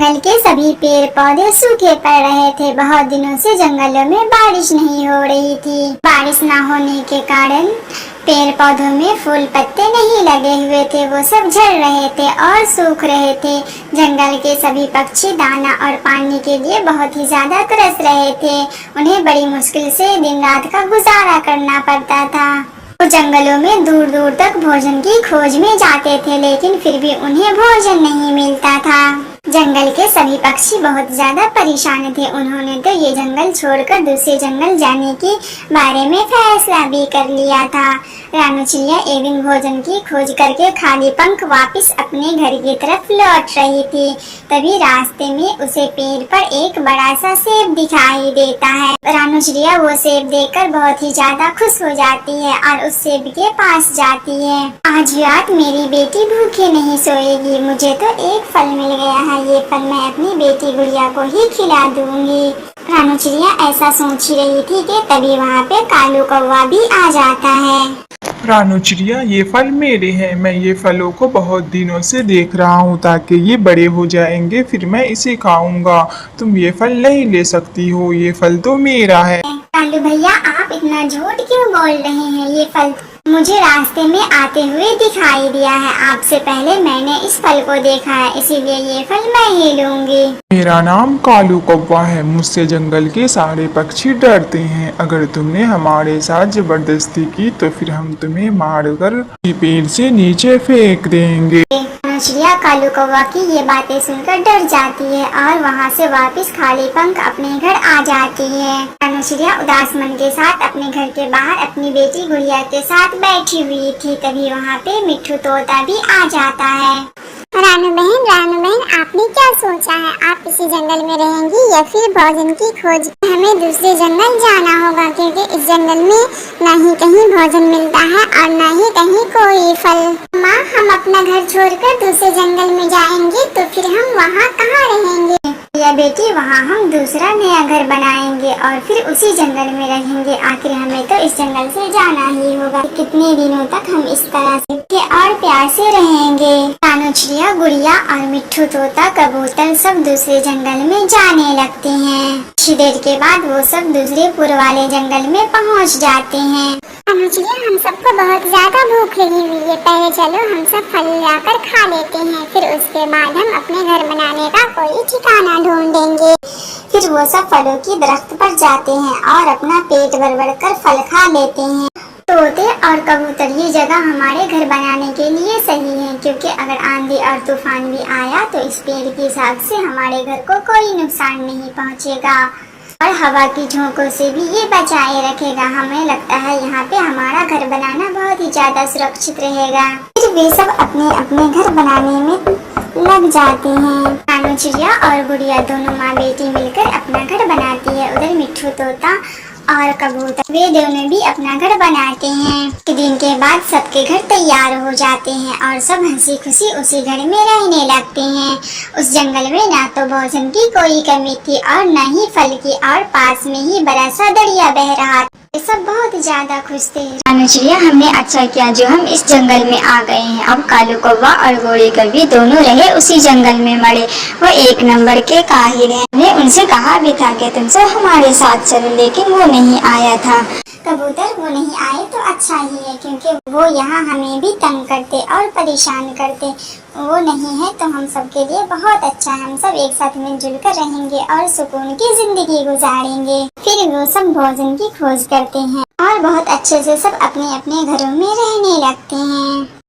जंगल के सभी पेड़ पौधे सूखे पड़ रहे थे। बहुत दिनों से जंगलों में बारिश नहीं हो रही थी। बारिश न होने के कारण पेड़ पौधों में फूल पत्ते नहीं लगे हुए थे, वो सब झड़ रहे थे और सूख रहे थे। जंगल के सभी पक्षी दाना और पानी के लिए बहुत ही ज्यादा तरस रहे थे। उन्हें बड़ी मुश्किल से दिन रात का गुजारा करना पड़ता था। वो जंगलों में दूर दूर तक भोजन की खोज में जाते थे, लेकिन फिर भी उन्हें भोजन नहीं मिलता था। जंगल के सभी पक्षी बहुत ज्यादा परेशान थे। उन्होंने तो ये जंगल छोड़कर दूसरे जंगल जाने के बारे में फैसला भी कर लिया था। रानू चिड़िया एक दिन भोजन की खोज करके खाली पंख वापस अपने घर की तरफ लौट रही थी। तभी रास्ते में उसे पेड़ पर एक बड़ा सा सेब दिखाई देता है। रानू चिड़िया वो सेब देखकर बहुत ही ज्यादा खुश हो जाती है और उस सेब के पास जाती है। आज रात मेरी बेटी भूखे नहीं सोएगी, मुझे तो एक फल मिल गया है, ये फल मैं अपनी बेटी गुड़िया को ही खिला दूंगी। रानू चिड़िया ऐसा सोच ही रही थी कि तभी वहाँ पे कालू कौवा भी आ जाता है। रानू चिड़िया, ये फल मेरे हैं। मैं ये फलों को बहुत दिनों से देख रहा हूँ ताकि ये बड़े हो जाएंगे, फिर मैं इसे खाऊंगा। तुम ये फल नहीं ले सकती हो, ये फल तो मेरा है। कालू भैया, आप इतना झूठ क्यों बोल रहे हैं? ये फल मुझे रास्ते में आते हुए दिखाई दिया है। आपसे पहले मैंने इस फल को देखा है, इसीलिए ये फल मैं ही लूंगी। मेरा नाम कालू कौवा है। मुझसे जंगल के सारे पक्षी डरते हैं। अगर तुमने हमारे साथ जबरदस्ती की तो फिर हम तुम्हें मारकर पेड़ से नीचे फेंक देंगे। चिड़िया कालू कौवा की ये बातें सुनकर डर जाती है और वहाँ से वापस खाली पंख अपने घर आ जाती है। चिड़िया उदास मन के साथ अपने घर के बाहर अपनी बेटी गुड़िया के साथ बैठी हुई थी। तभी वहाँ पे मिट्ठू तोता भी आ जाता है। रानू बहन, आपने क्या सोचा है? आप इसी जंगल में रहेंगी या फिर भोजन की खोज? हमें दूसरे जंगल जाना होगा, क्योंकि इस जंगल में न ही कहीं भोजन मिलता है और न ही कहीं कोई फल। माँ, हम अपना घर छोड़कर दूसरे जंगल में जाएंगे तो फिर हम वहाँ कहाँ रहेंगे? या बेटी, वहाँ हम दूसरा नया घर बनाएंगे और फिर उसी जंगल में रहेंगे। आखिर हमें तो इस जंगल से जाना ही होगा। कितने दिनों तक हम इस तरह से और प्यार से रहेंगे? रानू चिड़िया, गुड़िया और मिट्ठू तोता, कबूतर सब दूसरे जंगल में जाने लगते हैं। कुछ देर के बाद वो सब दूसरे पूर्व वाले जंगल में पहुँच जाते हैं। रानू चिड़िया, हम सबको बहुत ज्यादा भूख लगी हुई है। पहले चलो हम सब फल लाकर खा लेते हैं, फिर उसके बाद हम अपने घर बनाने का कोई ठिकाना ढूंढेंगे। फिर वो सब फलों की दरख्त पर जाते हैं और अपना पेट भर कर फल खा लेते हैं। तोते और कबूतर, ये जगह हमारे घर बनाने के लिए सही है, क्योंकि अगर आंधी और तूफान भी आया तो इस पेड़ की शाख से हमारे घर को कोई नुकसान नहीं पहुंचेगा और हवा की झोंकों से भी ये बचाए रखेगा। हमें लगता है यहाँ पे हमारा घर बनाना बहुत ही ज्यादा सुरक्षित रहेगा। फिर वे सब अपने अपने घर बनाने में लग जाते हैं। रानू चिड़िया और गुड़िया दोनों माँ बेटी मिलकर अपना घर बनाती है। उधर मिट्ठू तोता और कबूतर, वे दोनों भी अपना घर बनाते हैं। एक दिन के बाद सबके घर तैयार हो जाते हैं और सब हंसी खुशी उसी घर में रहने लगते हैं। उस जंगल में ना तो भोजन की कोई कमी थी और न ही फल की, और पास में ही बड़ा सा दरिया बह रहा था। सब बहुत ज्यादा खुश थे। रानू चिड़िया, हमने अच्छा किया जो हम इस जंगल में आ गए हैं। अब कालू कौवा और गोरी कौवी दोनों रहे उसी जंगल में मरे। वो एक नंबर के काहिर हैं। हमने उनसे कहा भी था कि तुम सब हमारे साथ चलो, लेकिन वो नहीं आया था। कबूतर, वो नहीं आए तो अच्छा ही है, क्योंकि वो यहाँ हमें भी तंग करते और परेशान करते। वो नहीं है तो हम सब के लिए बहुत अच्छा है। हम सब एक साथ मिलजुल कर रहेंगे और सुकून की जिंदगी गुजारेंगे। फिर वो सब भोजन की खोज करते हैं और बहुत अच्छे से सब अपने अपने घरों में रहने लगते हैं।